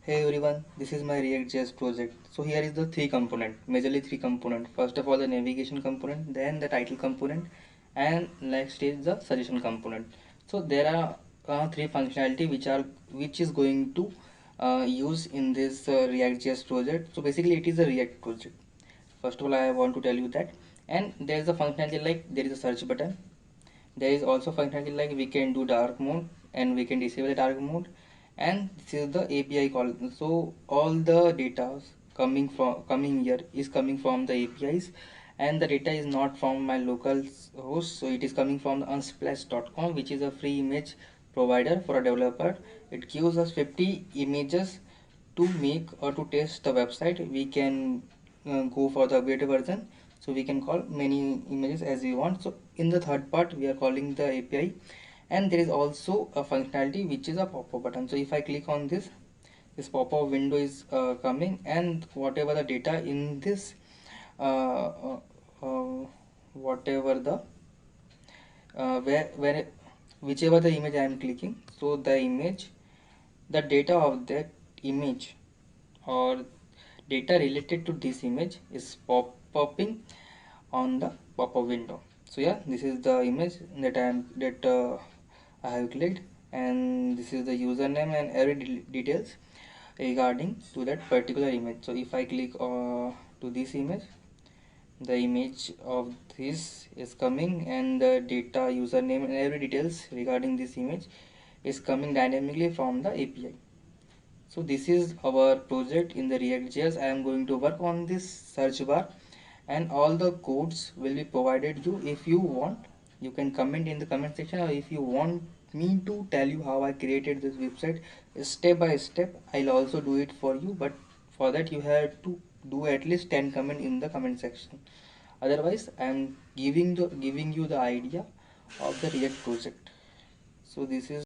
Hey everyone, this is my React.js project. So here is the three component, majorly three component. First of all, the navigation component, then the title component, and next is the suggestion component. So there are three functionality which is going to use in this React.js project. So basically, it is a React project. First of all, I want to tell you that, and there is a functionality like there is a search button. There is also functionality like we can do dark mode and we can disable the dark mode, and this is the API call. So all the data coming here is coming from the APIs, and the data is not from my local host, so it is coming from the unsplash.com, which is a free image provider for a developer. It gives us 50 images to make or to test the website. We can go for the beta version, so we can call many images as we want. So in the third part we are calling the API, and there is also a functionality which is a pop-up button. So if I click on this pop-up window is coming, and whatever the data in this uh, uh, uh, whatever the where whichever the image I am clicking, so the image, the data of that image or data related to this image is popping on the pop-up window. So yeah, this is the image that I have clicked, and this is the username and every details regarding to that particular image. So if I click to this image, the image of this is coming, and the data, username and every details regarding this image is coming dynamically from the API. So this is our project in the React.js. I am going to work on this search bar, and all the codes will be provided you. If you want, you can comment in the comment section, or if you want me to tell you how I created this website step by step, I'll also do it for you. But for that you have to do at least 10 comment in the comment section. Otherwise, I am giving you the idea of the React project. So this is